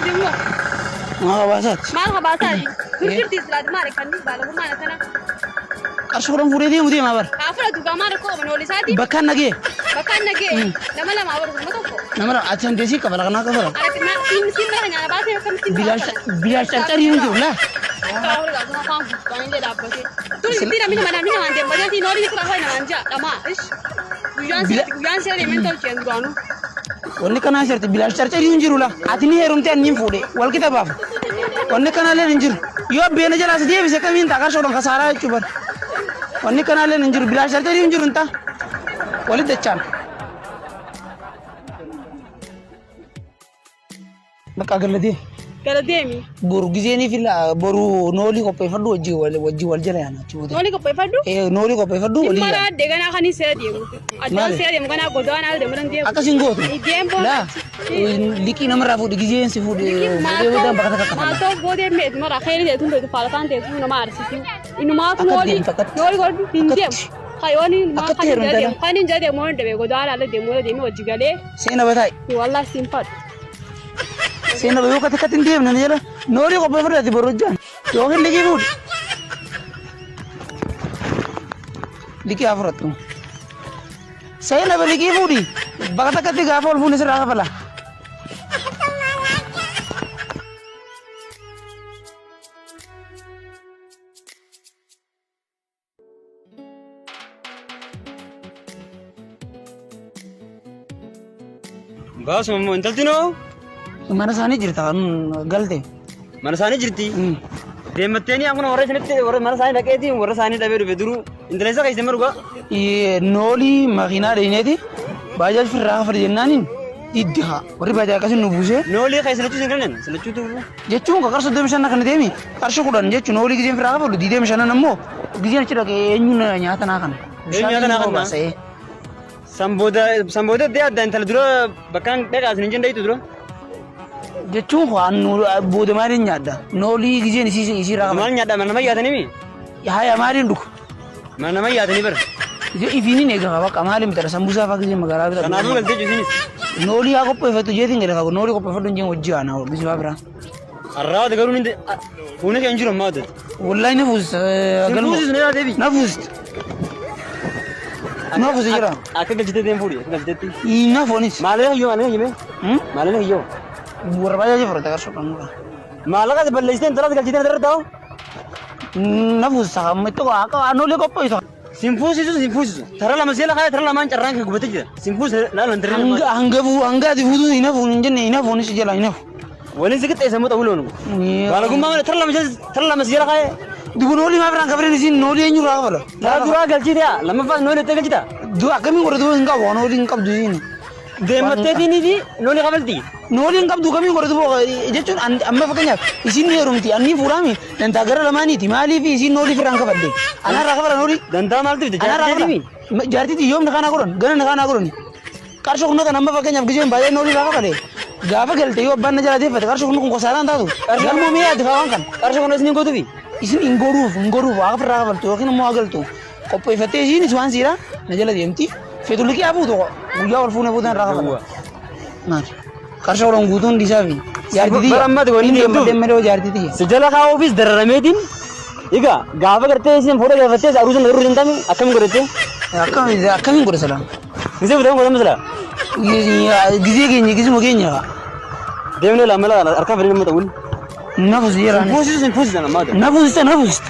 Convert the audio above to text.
demo. Maa baasat. Maal khabaasari. Kurjirti islaad maal kan bala gumana kana. Qarshuran furee deemu bar. Kaafura duga maal ko manoli saati. Bakkaan nagee. Bakkaan nagee. Nama lama awar gumma tokko. Namara achan deesii qabala kanaa qabala. Arakna sin mara nyaana baasee kam sin. Bilal carcarii hin jiru laa. Kaafura guma faan kan inde dhaabbate. Turi bira mina waan deemu badeeti nooli kura hoy nama anja dhama. Ish. Guyaan seeree min tolcheen duraanu. Wanni kanaa sirti Bilal carcarii hin jiru laa. Ati ni heerumte anniin fuudhe wal kitabaaf. Wanni kanaalee hin jiru. Yoo beena jalaa si deebise kamiin ta'a qarshoodhaan kasaaraa jechuu bar. Wanni kanaalee hin jiru Bilal carcarii hin jiru nta. Walit dachaan. Bakka galadee. Galadeemi. Boru gizeenii fila boru noolii qopheeffadhu wajji wal jala yaana jechuudha. Nooli qopheeffadhu? Noolii qopheeffadhu walii yaana. Mara deeganaa kan hin seedeemu. Addaan seedeemu kanaa godaan haala deemu dandeemu. Akkasiin gootu. Deemu. Laa liqii namarraa fuudhi gizeen si fuudhi. Maatoo boodee meet mara xeelii deetuun beetu faalataan deetu nama arsiti. Inumaatu nooli godhu hin deemu. Kayooni maa kan hin deemu. Kan hin deemu waan deemu godaan haala deemu wajji galee. Seena bataa. Wallah simpad. Seena bayoo kati hin deemne jala noolii qopheeffadhu borojjaan yookiin liqii fuudhi. Liqii haa fudhattu. Seena ba liqii fuudhi bakka takkatti gaafa ol fuudhe sirraa kafala. Baasuma intalti noo. Mana isaanii jirta galte. Mana isaanii jirti. Deemmatteeni akkuma warra isinitti warra mana isaanii dhaqeeti warra isaanii dhabee dhufe duruu intala isa keessatti marugaa. Noolii makiinaa dheeneeti baajaaj firraa kafale jennaaniin iddaa warri baajaaj akkasiin nu buusee. Noolii keessa silachuu hin kennan silachuu tuuru. Jechuun qarshii 35 kana deemi qarshii 10 jechuun noolii gizeen firraa kafalu 25 ammoo gizeen achi dhaqee eenyuun nyaata naa kana. Eenyu nyaata naa kana. Sanbooda adda intala dura bakkaan dhaqaasin hin jendeetu dura. Jechuun waan booda maaliin nyaadda noolii gizeen isii raaka maal nyaadda mana nama yaatanii yaa maaliin dhugu mana nama yaatanii bara ifiiniin eegaa bakka maaliin bitara sambuusaa fa'aa gizeen magaalaa bitara kanaafuu galtee jiruunis noolii haa qopheeffatu jeetiin gadi fa'aa noolii qopheeffatu hin jeen hojii aanaa bisi fa'aa biraa arraawwata garuu ni fuunee kan jiru ammaa wadda wallahi na fuusisa na fuusita na fuusi jira akka galchitee deemu fuudhi akka galchiteetti na foonis maalee hiyyoo maalee hiyyoo Warra baajaajii fudhate qarshii qabuudha. Maallaqa balleessitee intalaas galchitee na darra taa'u. Nafuusa amma itti akka anolee qopheessu. Simfuusisu. Tara lama seela kaya tara lamaan carraan kan gubatee jira. Simfuusi laalaan tarree. Hanga ati fuutuu hinafu hin jenne hinafuunis jala hinafu. Waliin si qixxeessa moo ta'uu loonu. Baalagummaa malee tara lama seela kaya. Dubu noolii maa biraan kabareen isiin noolii eenyu raa kabala. Tara duraa galchitee lammaffaa noolii itti galchita. Akkamiin godhatu hin qabu noolii hin qabdu isiin. Deemmatteetiin fi noolii kabalti. Noolii hin qabdu kamiin godhatu jechuun amma fakkeenyaaf isiin ni heerumti anniin fuudhaami dantaa gara lamaaniiti maaliif isiin noolii firaan kabadde anarraa kabala noolii. Dantaa maaltu fide jaartiiti. Jaartiiti yoomna kaanaa godhan gana na kaanaa godhani. Qarshii kun kan amma fakkeenyaaf gizeen baay'ee noolii irraa kabale gaafa galte yoo abbaan na jala deeffate qarshii kun gosaadhaan taatu. Galmoo mee yaadde faawwan kan. Qarshii kun isin gootuufi. Isin hin godhuuf akka firraa kabaltu yookiin immoo haa galtu qopheeffattee isiinis waan siira na jala deemti. Fetu liqii haa fuutu guyyaa wal fuunee fuutan irraa kabala. Naati. Qarshii olan guutuun disaafi. Jaartitii. Barammaa ta'u inni deemmadee jaartitii. Si jala kaa'uufis dararameetiin. Egaa gaafa gartee isin fuudha gaafattee aruusan garuu hin taane akkamiin godhattee? Akkamiin godha salaa? Gisee fuudhan godhamu salaa? Gisee keenya. Deemnee laamala harkaan fedhii nama ta'uun. Nafuusi jira. Nafuusi sana maata. Nafuusi.